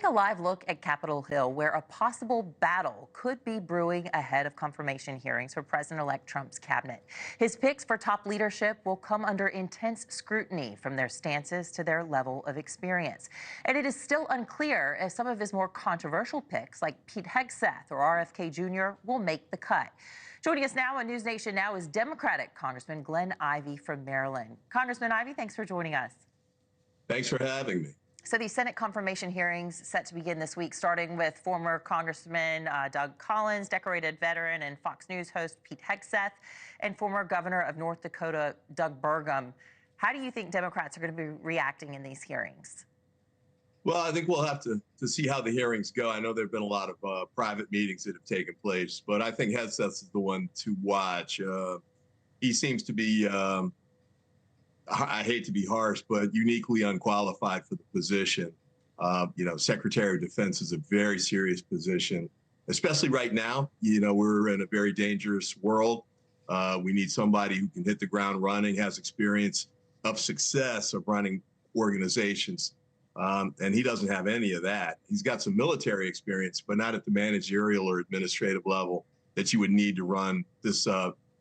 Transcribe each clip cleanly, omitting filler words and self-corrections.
take a live look at Capitol Hill, where a possible battle could be brewing ahead of confirmation hearings for President-elect Trump's cabinet. His picks for top leadership will come under intense scrutiny, from their stances to their level of experience. And it is still unclear if some of his more controversial picks, like Pete Hegseth or RFK Jr., will make the cut. Joining us now on NewsNation Now is Democratic Congressman Glenn Ivey from Maryland. Congressman Ivey, thanks for joining us. Thanks for having me. So the Senate confirmation hearings set to begin this week, starting with former Congressman Doug Collins, decorated veteran and Fox News host Pete Hegseth, and former Governor of North Dakota Doug Burgum. How do you think Democrats are going to be reacting in these hearings? Well, I think we'll have to see how the hearings go. I know there have been a lot of private meetings that have taken place, but I think Hegseth is the one to watch. He seems to be, I hate to be harsh, but uniquely unqualified for the position. Secretary of Defense is a very serious position, especially right now. We're in a very dangerous world. We need somebody who can hit the ground running, has experience of success of running organizations. And he doesn't have any of that. He's got some military experience, but not at the managerial or administrative level that you would need to run this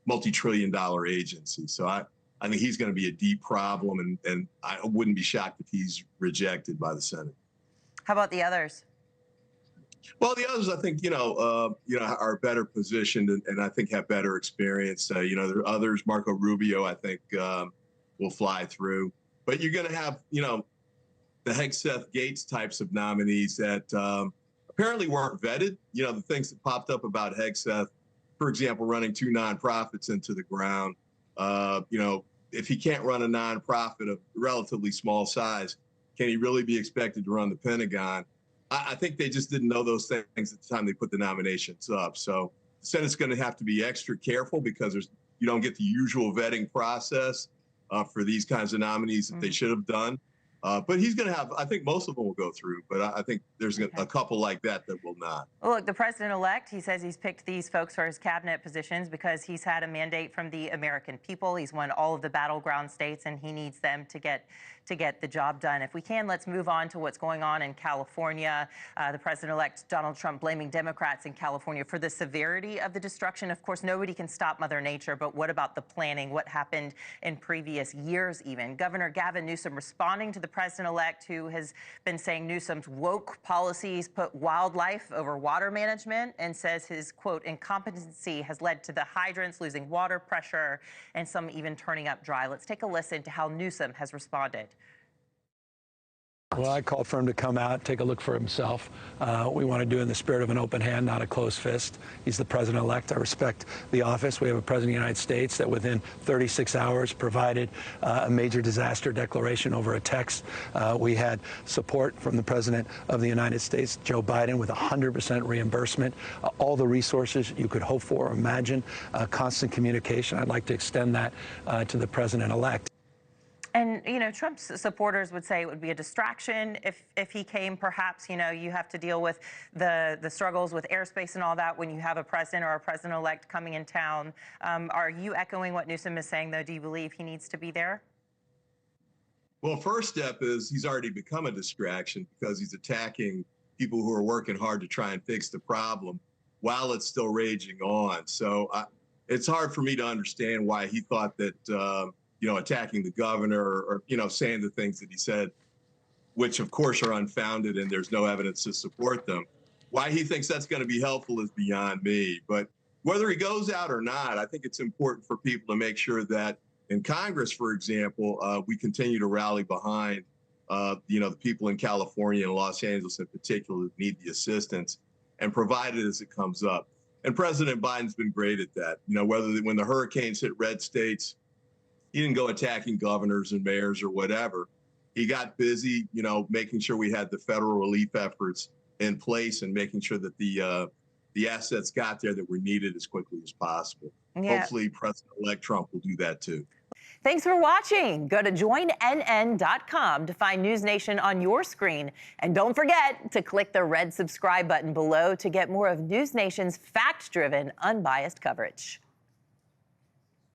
multi-trillion-dollar agency. So I think he's going to be a deep problem, and I wouldn't be shocked if he's rejected by the Senate. How about the others? Well, the others, I think, are better positioned and I think have better experience. There are others. Marco Rubio, I think, will fly through. But you're going to have, the Hegseth Gates types of nominees that apparently weren't vetted. The things that popped up about Hegseth, for example, running 2 nonprofits into the ground. If he can't run a nonprofit of relatively small size, can he really be expected to run the Pentagon? I think they just didn't know those things at the time they put the nominations up. So the Senate's going to have to be extra careful because you don't get the usual vetting process for these kinds of nominees that they should have done. But he's going to have, I think most of them will go through, but I think there's a couple like that will not. Well, look, the president-elect, he says he's picked these folks for his cabinet positions because he's had a mandate from the American people. He's won all of the battleground states, and he needs them to get the job done. If we can, let's move on to what's going on in California. The president-elect Donald Trump blaming Democrats in California for the severity of the destruction. Of course, nobody can stop Mother Nature, but what about the planning? What happened in previous years even? Governor Gavin Newsom responding to the president-elect, who has been saying Newsom's woke policies put wildlife over water management, and says his, quote, incompetency has led to the hydrants losing water pressure and some even turning up dry. Let's take a listen to how Newsom has responded. Well, I called for him to come out, take a look for himself. We want to do it in the spirit of an open hand, not a closed fist. He's the president-elect. I respect the office. We have a president of the United States that within 36 hours provided a major disaster declaration over a text. We had support from the president of the United States, Joe Biden, with 100% reimbursement, all the resources you could hope for or imagine, constant communication. I'd like to extend that to the president-elect. And, Trump's supporters would say it would be a distraction if he came. Perhaps, you have to deal with the struggles with airspace and all that when you have a president or a president-elect coming in town. Are you echoing what Newsom is saying, though? Do you believe he needs to be there? Well, first step is he's already become a distraction because he's attacking people who are working hard to try and fix the problem while it's still raging on. So it's hard for me to understand why he thought that attacking the governor or saying the things that he said, which of course are unfounded and there's no evidence to support them. Why he thinks that's going to be helpful is beyond me. But whether he goes out or not, I think it's important for people to make sure that in Congress, for example, we continue to rally behind, the people in California and Los Angeles in particular that need the assistance and provide it as it comes up. And President Biden's been great at that. When the hurricanes hit red states, he didn't go attacking governors and mayors or whatever. He got busy, making sure we had the federal relief efforts in place and making sure that the assets got there that were needed as quickly as possible. Yeah. Hopefully, President-elect Trump will do that too. Thanks for watching. Go to joinnn.com to find NewsNation on your screen. And don't forget to click the red subscribe button below to get more of NewsNation's fact-driven, unbiased coverage.